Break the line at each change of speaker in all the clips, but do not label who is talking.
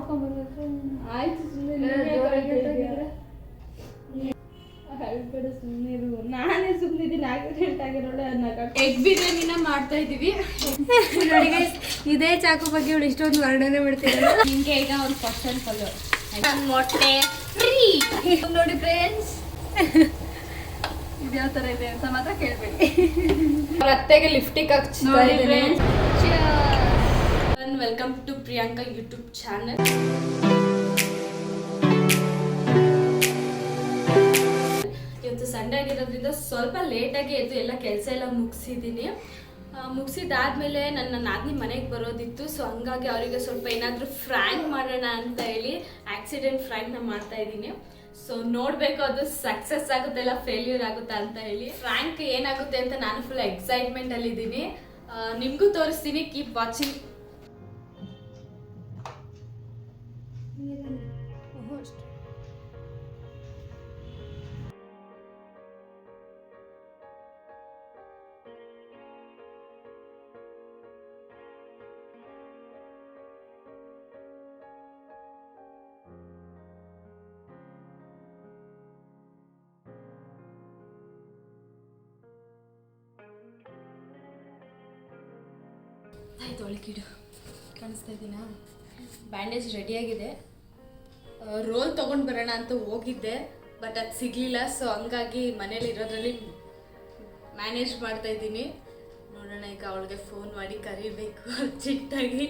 ನೋಡ್ಕೊಂಡ್ಬರ್ಬೇಕು.
ಆಯ್ತು ಸುಮ್ಮನೆ ಸುಮ್ಮನೆ ನಾನೇ ಸುಮ್ಮನಿದ್ದೀನಿ. ಆಕ್ಸಿಡೆಂಟ್ ಆಗಿರೋಳೆ ಅದನ್ನ ಎಗ್ ಬಿರಿಯಾನಿನ ಮಾಡ್ತಾ ಇದ್ದೀವಿ.
ನೋಡಿ ಗೈಸ್, ಇದೇ ಚಾಕು ಬಗ್ಗೆ ಇವಳು ಇಷ್ಟೊಂದು ವರ್ಣನೆ ಮಾಡ್ತಿದ್ದಾರೆ.
ನಿಮಗೆ ಈಗ ಒಂದು ಕ್ವಶನ್ ಫಾಲೋ ಮೊಟ್ಟೆ ಫ್ರೀ ನೋಡಿ ಫ್ರೆಂಡ್ಸ್.
ಇದ್ಯಾವ ಥರ ಇದೆ ಅಂತ ಮಾತ್ರ ಕೇಳಬೇಡಿ.
ಅವ್ರ ಅತ್ತೆಗೆ ಲಿಫ್ಟಿಗೆ ಹಚ್ತಾ ಇದ್ದೀನಿ. Welcome to Priyanka YouTube channel. ಇವತ್ತು ಸಂಡೇ ಆಗಿರೋದ್ರಿಂದ ಸ್ವಲ್ಪ ಲೇಟಾಗಿ ಎದ್ದು ಎಲ್ಲ ಕೆಲಸ ಎಲ್ಲ ಮುಗಿಸಿದ್ದೀನಿ. ಮುಗಿಸಿದಾದ್ಮೇಲೆ ನನ್ನ ನಾದಿನಿ ಮನೆಗೆ ಬರೋದಿತ್ತು. ಸೊ ಹಂಗಾಗಿ ಅವರಿಗೆ ಸ್ವಲ್ಪ ಏನಾದರೂ ಫ್ರ್ಯಾಂಕ್ ಮಾಡೋಣ ಅಂತ ಹೇಳಿ ಆಕ್ಸಿಡೆಂಟ್ ಫ್ರ್ಯಾಂಕ್ನ ಮಾಡ್ತಾ ಇದ್ದೀನಿ. ಸೊ ನೋಡಬೇಕು ಅದು ಸಕ್ಸಸ್ ಆಗುತ್ತೆ ಇಲ್ಲ ಫೇಲ್ಯೂರ್ ಆಗುತ್ತಾ ಅಂತ ಹೇಳಿ. ಫ್ರ್ಯಾಂಕ್ ಏನಾಗುತ್ತೆ ಅಂತ ನಾನು ಫುಲ್ ಎಕ್ಸೈಟ್ಮೆಂಟಲ್ಲಿ ಇದ್ದೀನಿ. ನಿಮಗೂ ತೋರಿಸ್ತೀನಿ. Keep watching. ಆಯ್ತು, ಒಳಗಿಡು. ಕಾಣಿಸ್ತಾ ಇದ್ದೀನಾ? ಬ್ಯಾಂಡೇಜ್ ರೆಡಿಯಾಗಿದೆ. ರೋಲ್ ತೊಗೊಂಡು ಬರೋಣ ಅಂತ ಹೋಗಿದ್ದೆ, ಬಟ್ ಅದು ಸಿಗಲಿಲ್ಲ. ಸೊ ಹಂಗಾಗಿ ಮನೇಲಿ ಇರೋದ್ರಲ್ಲಿ ಮ್ಯಾನೇಜ್ ಮಾಡ್ತಾ ಇದ್ದೀನಿ. ನೋಡೋಣ, ಈಗ ಅವಳಿಗೆ ಫೋನ್ ಮಾಡಿ ಕರಿಬೇಕು ಅರ್ಜೆಂಟಾಗಿ.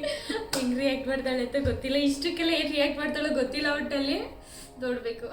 ಹೆಂಗೆ ರಿಯಾಕ್ಟ್ ಮಾಡ್ತಾಳೆ ಅಂತ ಗೊತ್ತಿಲ್ಲ. ಇಷ್ಟಕ್ಕೆಲ್ಲ ಏನು ರಿಯಾಕ್ಟ್ ಮಾಡ್ತಾಳೋ ಗೊತ್ತಿಲ್ಲ. ಒಟ್ಟಲ್ಲಿ ನೋಡಬೇಕು.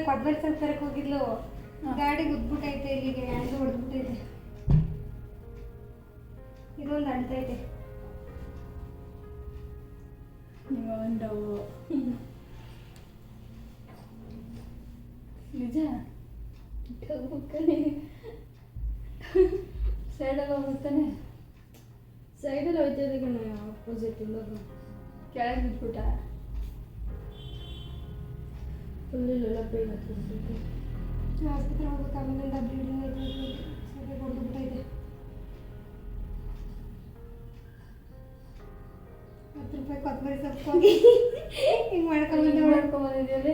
ಕೊಡ್ಬೇಡ ತರಕ್ಕೆ ಹೋಗಿದ್ಲು, ಗಾಡಿ ಗುದ್ಬಿಟ್ಟೈತೆ. ಇಲ್ಲಿಗೆ ಹ್ಯಾಂಡ್ ಹೊಡೆದ್ಬಿಟ್ಟೈತೆ. ಇದೊಂದು ಅಂಟೈತೆ. ನಿಜ ಸೈಡಲ್ಲಿ ಹೋಗ್ತಾನೆ.
ಸೈಡಲ್ಲಿ ಹೋಯ್ತದೆ ಕಣ, ಆಪೋಸಿಟ್
ಕೆಳಗೆ ಬಿಟ್ಬಿಟ್ಟ.
ಫುಲ್ಲೆಲ್ಲ ಪೇನ್ ಆಗ್ತದೆ.
ಆಸ್ಪತ್ರೆ ಹೋಗ್ಬೇಕು. ಆಮೇಲೆ ಬ್ಲೀಡಿಂಗ್ ಐತೆ, ಸರಿ ಹೊಡೆದ್ಬಿಟ್ಟೈತೆ. 10 ರೂಪಾಯಿ ಕೊತ್ತಂಬರಿ ಸೊಪ್ಪು ಹಿಂಗೆ ಮಾಡ್ಕೊಂಬಂದಿದ್ದೇವೆ.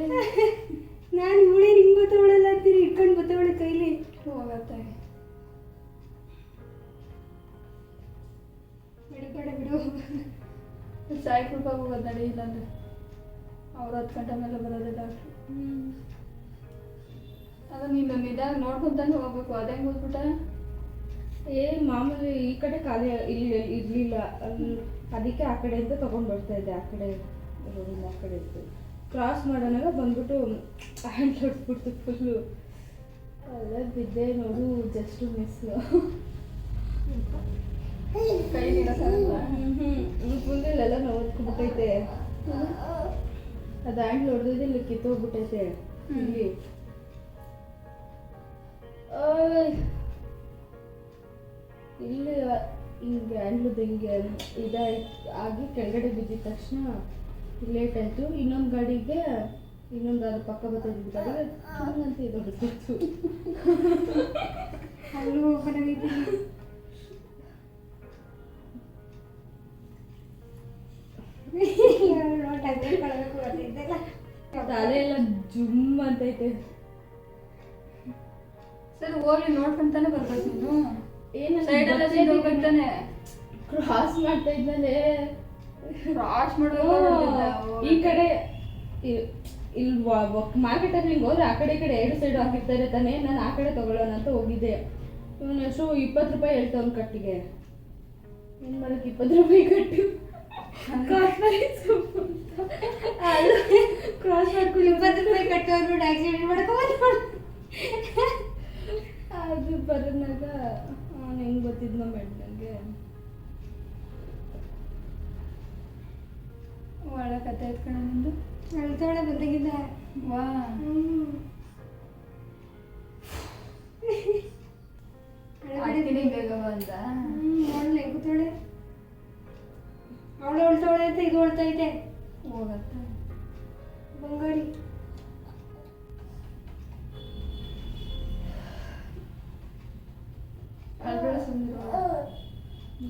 ನಾನು ಇವಳೇ ಹಿಂಗೆ ಬತ್ತವಳೆಲ್ಲ ಅಂತೀನಿ, ಇಟ್ಕೊಂಡು ಬತ್ತವಳೆ ಕೈಲಿ ಹೋಗತ್ತೆ. ಬಿಡು ಬಿಡು.
ಸಾಯ್ಕ್ ರೂಪಾಯಿ ಹೋಗೋದು ನಡಿ. ಇಲ್ಲಾಂದ್ರೆ ಅವ್ರು 10 ಗಂಟೆ ಮೇಲೆ ಬರೋದೇ ಡಾಕ್ಟ್ರು.
ಅದು ನೀನು ನಿಧಾನ ನೋಡ್ಕೊಂತಾನೆ ಹೋಗ್ಬೇಕು. ಅದೇ ಹೋಗ್ಬಿಟ್ಟ
ಮಾಮೂಲಿ ಈ ಕಡೆ ಖಾಲಿ ಇರಲಿಲ್ಲ, ಅದಕ್ಕೆ ಆ ಕಡೆಯಿಂದ ತೊಗೊಂಡು ಬರ್ತಾ ಇದ್ದೆ. ಆ ಕಡೆ ರೋಡಿಂದ ಆ ಕಡೆ ಇತ್ತು. ಕ್ರಾಸ್ ಮಾಡೋನಾಗ ಬಂದ್ಬಿಟ್ಟು ಹ್ಯಾಂಡ್ ಹೊಡ್ಸ್ಬಿಡ್ತು ಫುಲ್ಲು. ಅಲ್ಲ ಬಿದ್ದೆ ನೋಡು, ಜಸ್ಟ್ ಮಿಸ್.
ಕೈ
ಫುಲ್ಲೆಲ್ಲ ನೋಡ್ಕೊಂಡ್ಬಿಟ್ಟೈತೆ. ಅದು ಹ್ಯಾಂಡ್ ಹೊಡೆದಿದ್ದು ಇಲ್ಲಿ ಕಿತ್ತೋಗ್ಬಿಟ್ಟೈತೆ. ಇಲ್ಲಿ ಇಲ್ಲಿ ಹಿಂಗೆ ಹ್ಯಾಂಡ್ಲದು ಹಿಂಗೆ ಆಗಿ ಕೆಳಗಡೆ ಬಿದ್ದಿದ ತಕ್ಷಣ ಲೇಟ್ ಆಯಿತು. ಇನ್ನೊಂದು ಗಾಡಿಗೆ ಇನ್ನೊಂದು ಅದು ಪಕ್ಕ ಬರ್ತಾಯಿದ್ದು ಗಾಡಿಗೆ ಅಂತ ಇದು ಬಿಟ್ಟಿತ್ತು.
ಅಲ್ಲೂ
ತಲೆ ಎಲ್ಲ ಜುಮ್ ಅಂತೈತೆ.
ಸರ್ ಹೋಗ್ಲಿ, ನೋಡ್ಕೊಂತಾನೆ ಬರ್ಬೇಕು. ನೀನು
ಏನು
ಹೋಗ್ತಾನೆ
ಕ್ರಾಸ್ ಮಾಡ್ತಾ ಇದ್ಮೇಲೆ
ಕ್ರಾಸ್
ಈ ಕಡೆ ಇಲ್ಲಿ ಮಾರ್ಕೆಟಲ್ಲಿ ಹಿಂಗೆ ಹೋದ್ರೆ ಆ ಕಡೆ ಈ ಕಡೆ 2 ಸೈಡ್ ಹಾಕಿರ್ತಾರೆ ತಾನೇ. ನಾನು ಆ ಕಡೆ ತಗೊಳ್ಳೋಣ ಅಂತ ಹೋಗಿದ್ದೆ. ಇವನು ಎಷ್ಟು 20 ರೂಪಾಯಿ ಹೇಳ್ತಾವ್ನು ಕಟ್ಟಿಗೆ. ಏನು ಮಾಡೋಕ್ಕೆ 20 ರೂಪಾಯಿ ಕಟ್ಟು ಕ್ರಾಸ್ ಮಾಡ್ಕೊಂಡು
20 ರೂಪಾಯಿ ಕಟ್ಟೋರು ಆಕ್ಸಿಡೆಂಟ್ ಮಾಡ್ಕೊಂಡು
ಅದು ಬರೋದಾಗ ಅವ್ನು ಹೆಂಗೆ ಗೊತ್ತಿದ್ನೋ ಬೇಡ ನನಗೆ.
ಒಳ ಕತೆ ಎತ್ಕೊಂಡು ನಿಂದು ಅಳ್ತಾಳೆ ಬಂದಾಗಿಂದ. ವಾ ಬೇಗ ಬಂದ. ಒಳ್ಳೆ ಕೂತಾಳೆ ಅವಳು ಹೊಳ್ತಾವಳೆ ಅಂತ ಇದು ಹೊಳ್ತೈತೆ ಹೋಗತ್ತ ಬಂಗಾರಿ.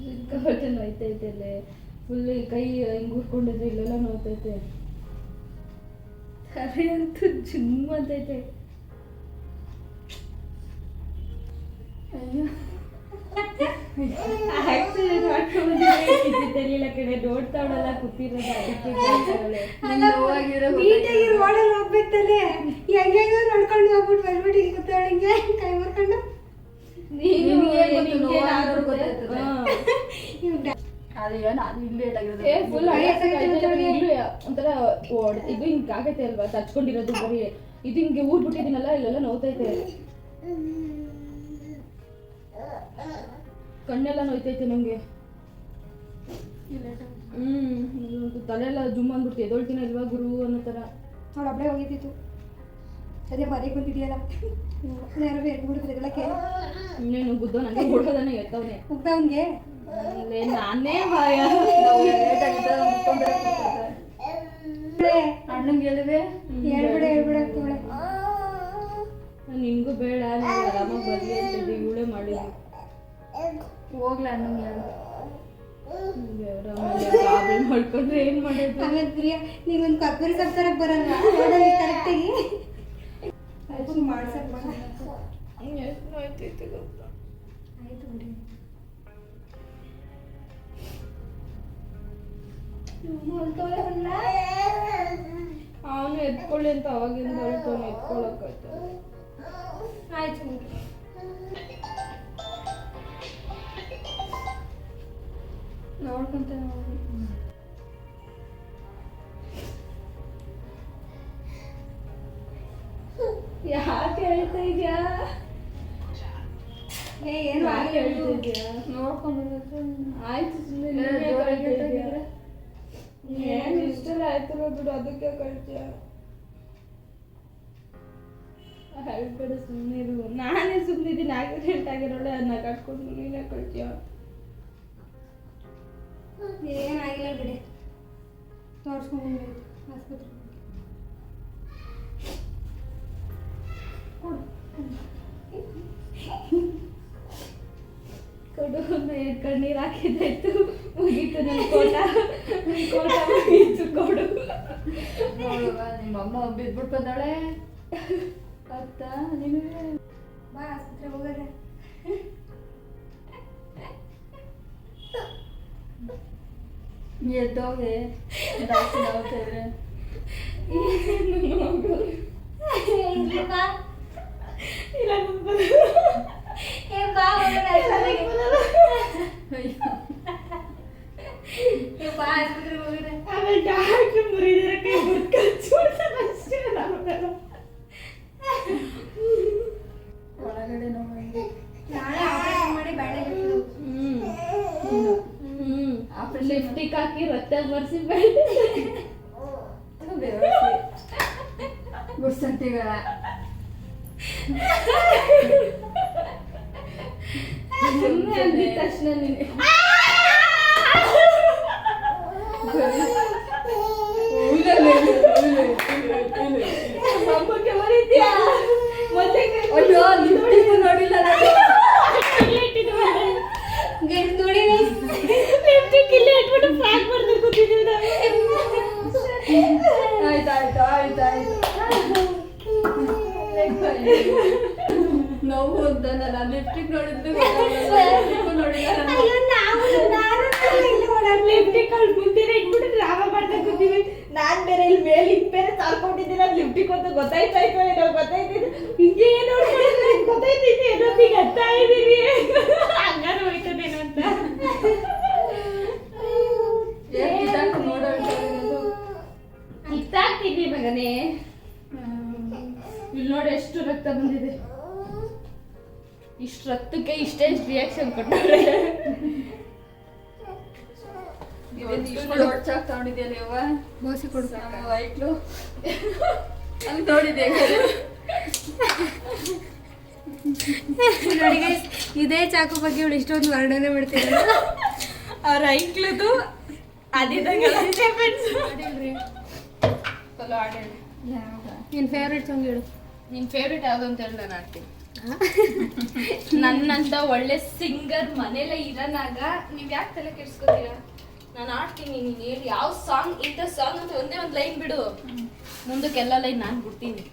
ಸಿಕ್ಕಾಪಟ್ಟೆ ನೋಯ್ತೈತೆ ಅಲ್ಲೇ ಫುಲ್ ಕೈ ಹಿಂಗೆ ಉರ್ಕೊಂಡಿದ್ರೆ ಇಲ್ಲೆಲ್ಲ ನೋಯ್ತೈತೆ. ತಲೆ ಅಂತೂ ಜುಮ್ ಅಂತೈತೆ. ಅಯ್ಯೋ ಆಕ್ಸಿಡೆಂಟ್ ಮಾಡ್ಕೊಂಡಿಲ್ಲ ಕಡೆ ನೋಡ್ತಾವಳಲ್ಲ ಕೂತಿರೋದು ಅದಕ್ಕೆ
ನೀಟಾಗಿ ರೋಡಲ್ಲಿ ಹೋಗ್ಬೇಕಲ್ಲೇ ಹೆಂಗೆ ನೋಡ್ಕೊಂಡು ಹೋಗ್ಬಿಟ್ಟು ಬರ್ಬಿಟ್ಟು ಇಲ್ಲಿ ಕೂತಾಳೆ ಹಿಂಗೆ ಕೈ ಮುರ್ಕೊಂಡು.
ಒಂಥರ ಇದು ಹಿಂಗ್ ಆಗೈತೆ ಅಲ್ವಾ ತಚ್ಕೊಂಡಿರೋದು ಬರೀ ಇದು ಹಿಂಗೆ ಊದ್ಬಿಟ್ಟಿದ್ದೀನಲ್ಲ ಇಲ್ಲೆಲ್ಲ ನೋಯ್ತೈತೆ. ಕಣ್ಣೆಲ್ಲ ನೋಯ್ತೈತೆ ನಂಗೆ. ತಲೆಲ್ಲ ಜುಮ್ ಅಂದ್ಬಿಟ್ಟು ಎದೊಳ್ತೀನಿ ಇಲ್ವಾ ಗುರು ಅನ್ನೋ ಥರ.
ಅವಳು ಒಬ್ಬಳೇ ಹೋಗಿದ್ದಿತ್ತು ಅದೇ ಮನೆಗೆ ಬಂದಿದೆಯಲ್ಲ ಯಾರು ಬೇರೆ ಬಿಡಿದ್ರೆ ಇದಕ್ಕೆ
ಇನ್ನೇನು ಗುದ್ದೋ ನನಗೆ ಹೊಡೋದನ್ನ ಎತ್ತವನೆ
ಹೋಗ್ತಾವನ್ಗೆ
ನಾನೇ ಭಯ.
ಅಣ್ಣಂಗೆ ಹೇಳಿವೆ ಹೇಳ್ಬಿಡ ಹೇಳ್ಬಿಡ ಅಂತವಳೆ.
ನಿನ್ಗೂ ಬೇಡ ನೀವು ಆರಾಮಾಗಿ ಬರ್ಲಿ ಅಂತ ಇವಳೇ ಮಾಡಿದ್ವಿ.
ಹೋಗ್ಲ ಅಣ್ಣಂಗೆ ಹೇಳು
ಪ್ರಾಬ್ಲಮ್ ಮಾಡ್ಕೊಂಡ್ರೆ ಏನ್ ಮಾಡೋದು.
ಆಮೇಲೆ ಪ್ರಿಯಾ ನೀವೊಂದು ಕೊಬ್ಬರಿ ಸೊಪ್ಪು ಬರಲ್ಲ ರೋಡಲ್ಲಿ ಕರೆಕ್ಟಾಗಿ ಮಾಡ್ಸಕ್
ಆಯ್ತೈತೆ ಗೊತ್ತಾ.
ಆಯ್ತು ಬಿಡಿ
ಅವನು ಎತ್ಕೊಳ್ಳಿ ಅಂತ ಅವಾಗಿಂದ ಹೇಳ್ತಾನೆ ಎತ್ಕೊಳ್ಳೋಕ್ಕಾಯ್ತು.
ಆಯ್ತು ನೋಡ್ಕೊಂತ
ಯಾಕೆ ಹೇಳ್ತಾ ಇದ್ಯಾ?
ಏನು
ಹೇಳ್ತಾ ಇದ್ಯಾ?
ನೋಡ್ಕೊಂಡು
ಆಯ್ತು ಸುಮ್ಮನೆ ಏನು ಇಷ್ಟೆಲ್ಲ ಆಯ್ತಲ್ಲ ಬಿಡು ಅದಕ್ಕೆ ಕಳ್ತೀಯ. ಹೇಳ್ಬೇಡ ಸುಮ್ಮನೆ ಇರು. ನಾನೇ ಸುಮ್ಮನಿದ್ದೀನಿ ಆಕ್ಸಿಡೆಂಟ್ ಆಗಿರೋಳೆ ಅದನ್ನ ಕಟ್ಕೊಂಡು ನೀನೇ ಕಳ್ತೀಯ.
ಏನಾಗಿಲ್ಲ ಬಿಡಿ ತೋರಿಸ್ಕೊಂಡು ಆಸ್ಪತ್ರೆ
ಕೊಡು ಕಣ್ಣೀರು ಹಾಕಿದ್ದಾಯ್ತು ಮುಗೀತು. ನನ್ನ ಕೋಟ ಮುಗೀತು ಕೊಡು.
ನಿಮ್ಮಮ್ಮ ಬಿದ್ಬಿಟ್ಟು ಬಂದಾಳೆ ಅತ್ತ ನೀನು ಬಾ ಆಸ್ಪತ್ರೆ ಹೋಗೋಣ. ಎದ್ದೋಗೆ
ಆಮೇಲೆ ಡಾಕ್ಟ್ರು ಮುರಿದಿರ ಕೈ
ಒಳಗಡೆ ನೋವು ನಾಳೆ ಆಪರೇಷನ್ ಮಾಡಿ ಬೇಡ
ಲಿಫ್ಟಿಕ್ ಹಾಕಿ ರಕ್ತ ಬರ್ಸಿ
ಗುಡ್ಸಂತಿಗಳ
ಸುಮ್ಮನೆ ಅಂದಿದ ತಕ್ಷಣ ನೀನು ಅಮ್ಮಕ್ಕೆ ಬರೀದ್ಯಾ ಮತ್ತೆ
ಅಯ್ಯೋ ಲಿಫ್ಟಿಗೂ ನೋಡಿಲ್ಲ ನೋಡಿ
ಲಿಫ್ಟಿಕ್ ಇಲ್ಲೇ ಇಟ್ಬಿಟ್ಟು ಫ್ರಾಕ್ ಮಾಡ್ತಾ ಕೂತಿದ್ದೀವಿ ನಾವು.
ಆಯ್ತಾಯ್ತು ನೋವು ಅಂತ ನಾನು ಲಿಫ್ಟಿಕ್ ನೋಡಿದ್ದು
ಲಿಫ್ಟಿಕ್ ಅಲ್ಲಿ ಮುಂದೆ ಇಟ್ಬಿಟ್ಟು ಡ್ರಾಮಾ ಮಾಡ್ತಾ ಕೂತೀವಿ. ನಾನ್ ಬೇರೆ ಇಲ್ಲಿ ಮೇಲೆ ಹಿಂಗ್ ಬೇರೆ ತಾಳ್ಕೊಂಡಿದ್ದೀನ ಲಿಫ್ಟಿಕ್ ಅಂತ ಗೊತ್ತಾಯ್ತಾಯ್ತು ಏನೋ ಗೊತ್ತಾಯ್ತಿದ್ದು ಹಿಂಗೆ ಏನೋ ಗೊತ್ತಾಯ್ತೈತಿ ಏನೋ ಈಗ ಹತ್ತಾ ಇದೀವಿ ಹಂಗಾರು ಹೋಯ್ತದೇನೋ ಅಂತ ಇತ್ತಾಗ್ತಿದ್ವಿ ಮಗನೇ. ಇಲ್ಲಿ ನೋಡಿ ಎಷ್ಟು ರಕ್ತ ಬಂದಿದೆ. ಇಷ್ಟು ರಕ್ತಕ್ಕೆ ಇಷ್ಟೇ ರಿಯಾಕ್ಷನ್ ಕೊಟ್ಟವ್ರೆ.
ತಗೊಂಡಿದ್ಯಲ್ಲ ಯವ್ವ
ಬೋಸಿ ಕೊಡು
ವೈಟ್ಲು ಅಲ್ಲಿ ನೋಡಿದ್ದೆ
ನೋಡಿ guys, ಇದೇ ಚಾಕು ಬಗ್ಗೆ ಇವಳು ಇಷ್ಟೊಂದು ವರ್ಣನೆ ಮಾಡ್ತಿದ್ರು.
ಅವ್ರ ಐಕ್ಲದು ಅದಿದಂಗೆ
ಚಲೋ ಆಡೇಳಿ.
ನಿನ್ನ ಫೇವ್ರೆಟ್ ಸಾಂಗ್ ಹೇಳು.
ನಿನ್ ಫೇವ್ರೇಟ್ ಯಾವ್ದು ಅಂತ ಹೇಳಿ ನಾನು ಆಡ್ತೀನಿ. ನನ್ನಂತ ಒಳ್ಳೆ ಸಿಂಗರ್ ಮನೇಲೆ ಇರನಾಗ ನೀವ್ ಯಾಕೆ ತಲೆ ಕೆಡ್ಸ್ಕೊತೀರಾ? ನಾನು ಆಡ್ತೀನಿ, ನೀನ್ ಹೇಳಿ ಯಾವ ಸಾಂಗ್, ಇಂಥ ಸಾಂಗ್ ಅಂತ ಒಂದೇ ಒಂದು ಲೈನ್ ಬಿಡು, ಮುಂದಕ್ಕೆಲ್ಲ ಲೈನ್ ನಾನು ಬಿಡ್ತೀನಿ.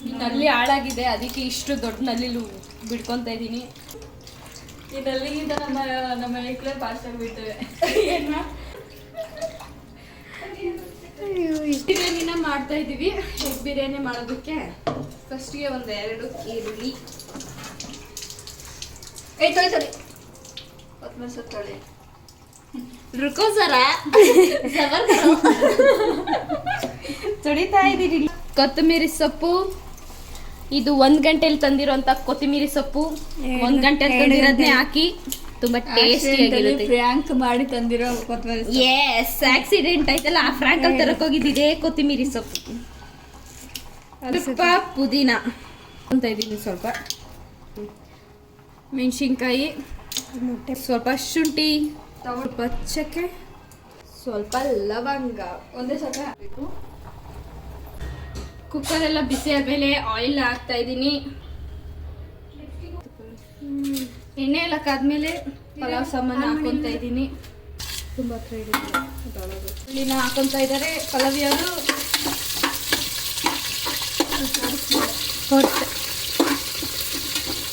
ಈ ನಲ್ಲಿ ಹಾಳಾಗಿದೆ, ಅದಕ್ಕೆ ಇಷ್ಟು ದೊಡ್ಡ ನಲ್ಲಿ ಬಿಡ್ಕೊಂತ ಇದ್ದೀನಿ. ಈ ನಲ್ಲಿಗಿಂತ ನಮ್ಮ ಮನೆಗಳೇ ಫಾಸ್ಟ್ ಆಗಿಬಿಡ್ತೇವೆ. ಬಿರಿಯಾನಿನ ಮಾಡ್ತಾ ಇದೀವಿ. ಎಗ್ ಬಿರಿಯಾನಿ ಮಾಡೋದಕ್ಕೆ ಫಸ್ಟ್ಗೆ ಒಂದು 2 ಈರುಳ್ಳಿ,
ತೊಳಿ ಕೊತ್ತಂಬರಿ ಸೊಪ್ಪು ತೊಳಿ.
ರುಕೋ ಸರ ತೊಳಿತಾ ಇದ್ದೀರಿ. ಕೊತ್ತಂಬರಿ ಸೊಪ್ಪು, ಇದು 1 ಗಂಟೆಲಿ ತಂದಿರೋಂಥ ಕೊತ್ತಂಬರಿ ಸೊಪ್ಪು, 1 ಗಂಟೆಲಿ ತಂದಿರೋದನ್ನೇ ಹಾಕಿ ತುಂಬಾ ಟೇಸ್ಟಿ ಆಗಿರುತ್ತೆ.
ಫ್ರ್ಯಾಂಕ್ ಮಾಡಿ ತಂದಿರೋ ಕೊತ್ತಂಬರಿ ಸೊಪ್ಪು.
ಎಸ್, ಆಕ್ಸಿಡೆಂಟ್ ಆಯ್ತಲ್ಲ, ಆ ಫ್ರಾಂಕ್ ಅಲ್ಲಿ ತರಕ್ ಹೋಗಿದ್ದಿದೆ ಕೊತ್ತಂಬರಿ ಸೊಪ್ಪು. ಸ್ವಲ್ಪ ಪುದೀನ ಅಂತ ಇದ್ದೀನಿ, ಸ್ವಲ್ಪ ಮೆಣಸಿನ್ಕಾಯಿ, ಸ್ವಲ್ಪ ಶುಂಠಿ, ಸ್ವಲ್ಪ ಚಕ್ಕೆ, ಸ್ವಲ್ಪ ಲವಂಗ.
ಒಂದೇ ಸಲ ಹಾಕಬೇಕು.
ಕುಕ್ಕರ್ ಎಲ್ಲ ಬಿಸಿ ಆದ್ಮೇಲೆ ಆಯಿಲ್ ಹಾಕ್ತಾ ಇದ್ದೀನಿ. ಎಣ್ಣೆ ಎಲ್ಲ ಕಾದ್ಮೇಲೆ ಪಲಾವ್ ಸಾಮಾನು ಹಾಕೊಂತ ಇದ್ದೀನಿ. ತುಂಬ ಹುಳಿನ ಹಾಕೊಂತ ಇದ್ದಾರೆ ಪಲಾವಿಯವರು.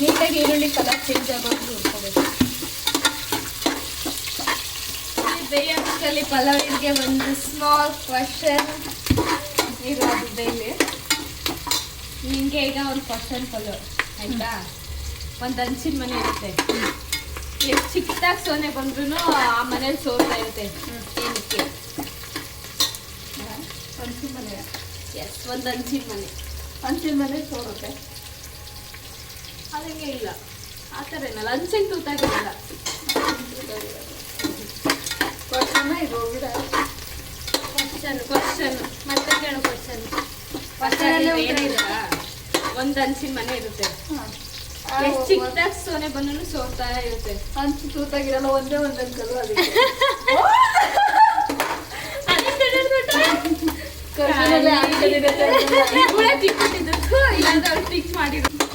ನೀಟಾಗಿ ಈರುಳ್ಳಿ ಕಲರ್ ಚೇಂಜ್ ಆಗೋದು ಹುರ್ಕೋಬೇಕು. ಬೇಯಷ್ಟರಲ್ಲಿ ಪಲಾವಿಗೆ ಒಂದು ಸ್ಮಾಲ್ ಕ್ವಶನ್ ಇರೋದಿದೆ ಇಲ್ಲಿ. ನಿಮಗೆ ಈಗ ಒಂದು ಕ್ವಶನ್ ಪಲಾವ್ ಆಯ್ತಾ? ಒಂದು ಹಂಚಿನ ಮನೆ ಇರುತ್ತೆ, ಎಷ್ಟು ಚಿಕ್ಕದಾಗಿ ಸೋನೆ ಬಂದ್ರೂ ಆ ಮನೇಲಿ ಸೋರ್ತಾ ಇರುತ್ತೆ. ಏನಕ್ಕೆ?
ಹಂಚಿನ ಮನೆ.
ಎಸ್, ಒಂದು ಹಂಚಿನ ಮನೆ.
ಹಂಚಿನ ಮನೆ ಸೋರುತ್ತೆ.
ಅದಂಗೆ ಇಲ್ಲ, ಆ ಥರ ಏನಲ್ಲ, ಹಂಚಿನ ತೂತಾಗಿರಲ್ಲ.
ಇದು ಹೋಗಿದ
ಕ್ವಶನ್ ಮತ್ತೆ ಕೇಳೋ ಕ್ವಶನ್. ಏನಿಲ್ಲ, ಒಂದು ಹಂಚಿನ ಮನೆ ಇರುತ್ತೆ, ಎಷ್ಟು ಚಿಕ್ಕದಾಗಿ ಸೋನೆ ಬಂದ್ರೂ ಸೋರ್ತಾ ಇರುತ್ತೆ.
ಹಂಚು ತೂತಾಗಿರಲ್ಲ, ಒಂದೇ ಒಂದು ಅಂಕಲು. ಅದಕ್ಕೆ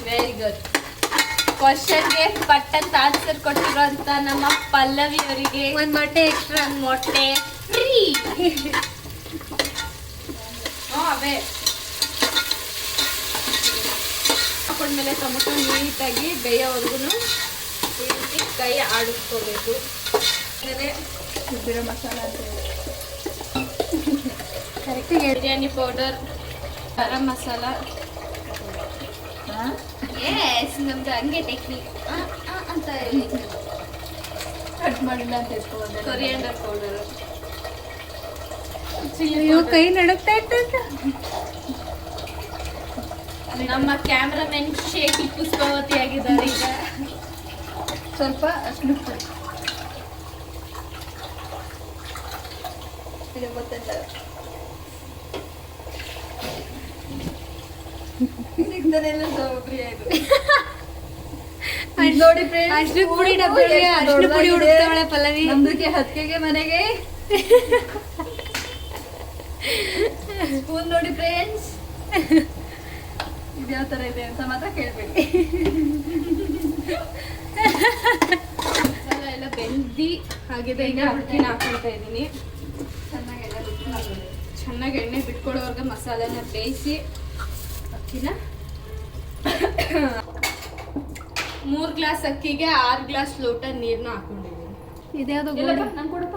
ವೆರಿ ಗುಡ್. ಕ್ವಶನ್ಗೆ ಪಟ್ಟಂತ ಆನ್ಸರ್ ಕೊಟ್ಟಿರೋ ಅಂತ ನಮ್ಮ ಪಲ್ಲವಿ ಅವರಿಗೆ
ಒಂದು ಮೊಟ್ಟೆ ಎಕ್ಸ್ಟ್ರಾ,
ಒಂದು ಮೊಟ್ಟೆ ಫ್ರೀ. ಅವೇ ಹಾಕೊಂಡ್ಮೇಲೆ ಟೊಮೊಟೊ ನೀಟಾಗಿ ಬೇಯೋವರೆಗೂ ಕೈ ಆಡಿಸ್ಕೋಬೇಕು.
ಬಿರೋ ಮಸಾಲ ಅಂತ ಹೇಳಿ
ಕರೆಕ್ಟಾಗಿ
ಬಿರಿಯಾನಿ ಪೌಡರ್, ಗರಂ ಮಸಾಲ. ಎಸ್, ನಮ್ದು ಹಂಗೆ ಟೆಕ್ನಿಕ್ ಅಂತ ಹೇಳಿ.
ಕಟ್ ಮಾಡಿಲ್ಲ ಅಂತ ಇಟ್ಕೊಂಡೆ.
ಕೊರಿಯಂಡರ್ ಪೌಡರ್,
ಅಯ್ಯೋ ಕೈ ನಡುಕ್ತಾ ಇತ್ತು.
ನಮ್ಮ ಕ್ಯಾಮ್ರಾಮನ್ ಶೇಖಿ ಪುಷ್ಪಾವತಿ ಆಗಿದ್ದಾರೆ ಈಗ.
ಸ್ವಲ್ಪ ಅಷ್ಟು ಇದು ಗೊತ್ತಿಲ್ಲ. ಸಿಗ್ದನೆಲ್ಲ ಸೌಬ್ರಿ ಆಯ್ತು. ನೋಡಿ ಫ್ರೆಂಡ್ಸ್,
ಅರ್ಶಿನ ಪುಡಿ ಡಬ್ಬಿ, ಅರ್ಶಿನ ಪುಡಿ ಹುಡುಕ್ತಾವಳೆ ಪಲ್ಲವಿ.
ನಮ್ದಕ್ಕೆ ಹತ್ತಿಗೆ ಮನೆಗೆ ಸ್ಪೂನ್ ನೋಡಿ ಫ್ರೆಂಡ್ಸ್, ಇದು ಯಾವ ಥರ ಇದೆ ಅಂತ ಮಾತ್ರ ಕೇಳಬೇಡಿ.
ಮಸಾಲ ಎಲ್ಲ ಬೆಂದಿ ಆಗಿದೆ. ಈಗ ಅಕ್ಕಿನ ಹಾಕೊಳ್ತಾ ಇದ್ದೀನಿ. ಚೆನ್ನಾಗಿ ಎಣ್ಣೆ ಬಿಟ್ಕೊಳ್ಳೋವರೆಗೆ ಮಸಾಲೆನ ಬೇಯಿಸಿ ಅಕ್ಕಿನ 3 ಗ್ಲಾಸ್ ಅಕ್ಕಿಗೆ 6 ಗ್ಲಾಸ್ ಲೋಟ ನೀರನ್ನ ಹಾಕೊಂಡಿದ್ದೀನಿ.
ಇದ್ಯಾವುದು
ನಂಗೆ ಕೊಡಪ್ಪ.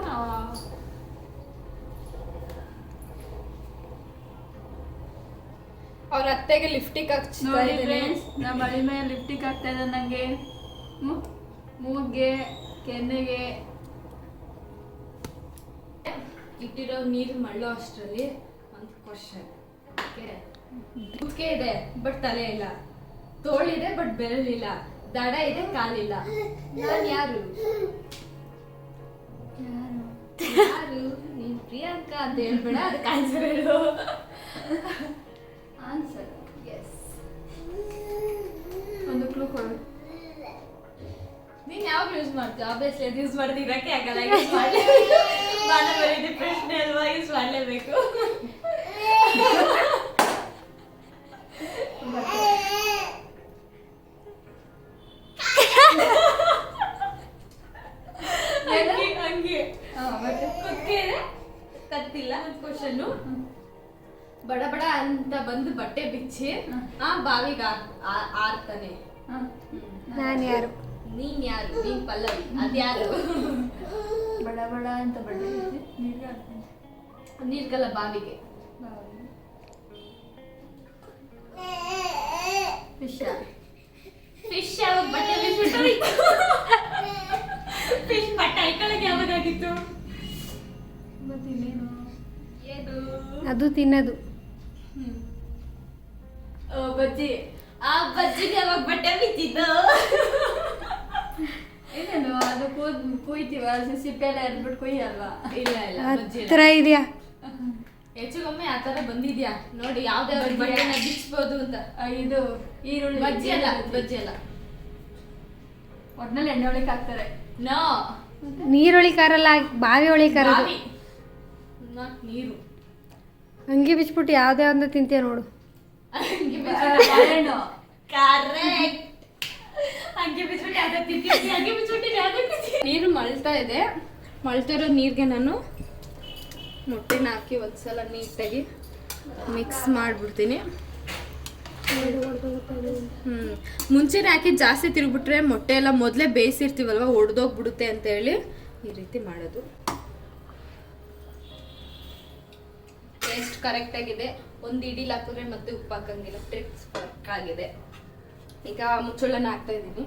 ಅವ್ರ ಅತ್ತೆಗೆ ಲಿಫ್ಟಿಗೆ ಹಚ್ತಾ
ನೋಡಿ
ಇದ್ದೀನಿ.
ಫ್ರೆಂಡ್ಸ್, ನಮ್ಮ ಬಳಿ ಮೇಲೆ ಲಿಫ್ಟಿಗೆ ಆಗ್ತಾ ಇದೆ ನನಗೆ. ಮೂಗ್ಗೆ, ಕೆನ್ನೆಗೆ
ಇಟ್ಟಿರೋ ನೀರು ಮಳ್ಳೋ ಅಷ್ಟರಲ್ಲಿ ಒಂದು ಕ್ವಶನ್. ಓಕೆ, ಕುತ್ತಿಗೆ ಇದೆ ಬಟ್ ತಲೆ ಇಲ್ಲ, ತೋಳಿದೆ ಬಟ್ ಬೆರಳಿಲ್ಲ, ದಡ ಇದೆ ಕಾಲಿಲ್ಲ. ನಾನು ಯಾರು? ಯಾರು? ನೀನ್ ಪ್ರಿಯಾಂಕಾ ಅಂತ ಹೇಳ್ಬೇಡ, ಅದಕ್ಕೆ ಆನ್ಸರ್ ಹೇಳು.
Answer
S.
ಒಂದು ಕ್ಲೂ ಕೊಡು.
ನೀನ್ ಯಾವಾಗ ಯೂಸ್ ಮಾಡ್ತೀವಿ? ಆಬ್ವಿಯಸ್ಲಿ ಅದು ಯೂಸ್ ಮಾಡಿದ್ರೆ ಇರಕ್ಕೆ ಆಗಲ್ಲ. ಯೂಸ್ ಮಾಡಲೇಬೇಕು. ಬಾಣ ಬರೀದೆ ಪ್ರಶ್ನೆ ಅಲ್ವಾ, ಯೂಸ್ ಮಾಡಲೇಬೇಕು. ಹಂಗೆ
ಮತ್ತೆ
ಕುತ್ತಿಗೆ ಇದೆ, ಕತ್ತಿಲ್ಲ. ಕ್ವಶನ್ನು ಬಡ ಬಡ ಅಂತ ಬಂದು ಬಟ್ಟೆ ಬಿಚ್ಚಿ ಆ ಬಾವಿಗೆ ಆರ್ತಾನೆ.
ನಾನು ಯಾರು?
ನೀನ್ ಯಾರು? ನೀನ್ ಪಲ್ಲವಿ. ಅದ್ಯಾರು?
ಬಡ ಬಡ ಅಂತ ಬಡ್ಡೆ
ನೀರ್ಗಲ್ಲ, ಬಾವಿಗೆ.
ಫಿಶ್.
ಫಿಶ್ ಯಾವಾಗ ಬಟ್ಟೆ ಬಿಚ್ಬಿಟ್ಟು ಫಿಶ್ ಬಟ್ಟೆ ಐಕಳಿಗೆ ಯಾವಾಗಾಗಿತ್ತು?
ಗೊತ್ತಿಲ್ಲೇನು.
ಏನು
ಅದು ತಿನ್ನೋದು.
ಬಜ್ಜಿ. ಆ ಬಜ್ಜಿಗೆ ಯಾವಾಗ ಬಟ್ಟೆ ಬಿಚ್ಚಿದ್ದು?
ಏನೇನು ಅದು ಕುಯ್ತೀವ, ಸಿಪ್ಪೆ ಎಲ್ಲ ಎರ್ಬಿಟ್ಟು ಕುಯ್ಯಲ್ವಾ?
ಇಲ್ಲ ಇಲ್ಲ, ಬಜ್ಜಿ ಇಲ್ಲ.
ಹತ್ರ ಇದೆಯಾ?
ಹೆಚ್ಚುಗೊಮ್ಮೆ ಆ ತರ ಬಂದಿದ್ಯಾ ನೋಡಿ, ಯಾವ್ದೇ ಬಟ್ಟೆನ ಬಿಚ್ಬೋದು ಅಂತ.
ಇದು ಈರುಳ್ಳಿ.
ಬಜ್ಜಿ ಅಲ್ಲ, ಬಜ್ಜಿ ಅಲ್ಲ.
ಒಟ್ನಲ್ಲಿ ಎಣ್ಣೆ ಒಳಗೆ ಹಾಕ್ತಾರೆ.
ನೋ,
ನೀರೊಳಿಕಾರಲ್ಲ, ಬಾವಿ ಒಳಿಕಾರದು.
ಬಾವಿ ನಾಟ್ ನೀರು.
ಹಂಗೆ ಬಿಚ್ಬಿಟ್ಟು ಯಾವ್ದೇ ಒಂದು ತಿಂತೀಯ ನೋಡು.
ಬಾಳೆಹಣ್ಣು.
ಕರೆಕ್ಟ್. ಹಂಗೆ ಬಿಚ್ಬಿಟ್ಟು ಯಾವ್ದು ತಿಂತೀನಿ, ಹಂಗೆ ಬಿಚ್ಬಿಟ್ಟು ಯಾವ್ದು ತಿಂತೀನಿ. ನೀರು ಮಳ್ತಾ ಇದೆ. ಮಳ್ತಿರೋ ನೀರಿಗೆ ನಾನು ಮೊಟ್ಟೆನ ಹಾಕಿ ಒಂದ್ಸಲ ನೀಟಾಗಿ ಮಿಕ್ಸ್ ಮಾಡಿಬಿಡ್ತೀನಿ. ಮುಂಚೆನೇ ಹಾಕಿ ಜಾಸ್ತಿ ತಿರುಗ್ಬಿಟ್ರೆ ಮೊಟ್ಟೆ ಎಲ್ಲ ಮೊದಲೇ ಬೇಯಿಸಿರ್ತೀವಲ್ವ, ಒಡೆದೋಗ್ಬಿಡುತ್ತೆ ಅಂತ ಹೇಳಿ ಈ ರೀತಿ ಮಾಡೋದು. ಟೇಸ್ಟ್ ಕರೆಕ್ಟ್ ಆಗಿದೆ. ಒಂದು ಇಡೀಲಿ ಹಾಕಿದ್ರೆ ಮತ್ತೆ ಉಪ್ಪು ಹಾಕಂಗಿಲ್ಲ. ಟ್ರಿಕ್ಸ್ ವರ್ಕ್ ಆಗಿದೆ. ಈಗ ಮುಚ್ಚಳನ ಹಾಕ್ತಾ ಇದ್ದೀನಿ.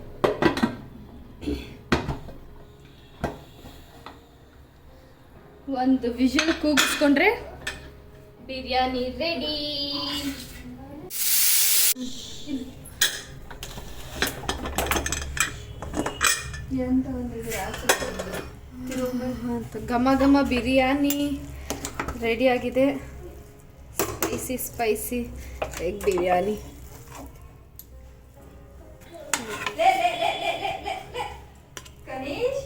ಒಂದು ವಿಷಲ್ ಕೂಗಿಸ್ಕೊಂಡ್ರೆ ಬಿರಿಯಾನಿ ರೆಡಿ.
ಎಂತ ಒಂದು
ಘಮ ಘಮ ಬಿರಿಯಾನಿ ರೆಡಿ ಆಗಿದೆ. Spicy spicy egg biryani.
Kanish.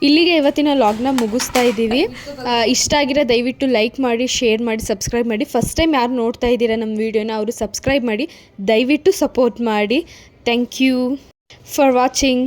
ಇಲ್ಲಿಗೆ ಇವತ್ತಿನ ಲಾಗ್ನ ಮುಗಿಸ್ತಾ ಇದ್ದೀವಿ. ಇಷ್ಟ ಆಗಿರೋ ದಯವಿಟ್ಟು ಲೈಕ್ ಮಾಡಿ, ಶೇರ್ ಮಾಡಿ, ಸಬ್ಸ್ಕ್ರೈಬ್ ಮಾಡಿ. ಫಸ್ಟ್ ಟೈಮ್ ಯಾರು ನೋಡ್ತಾ ಇದ್ದೀರಾ ನಮ್ಮ ವೀಡಿಯೋನ ಅವರು ಸಬ್ಸ್ಕ್ರೈಬ್ ಮಾಡಿ, ದಯವಿಟ್ಟು ಸಪೋರ್ಟ್ ಮಾಡಿ. Thank you for watching.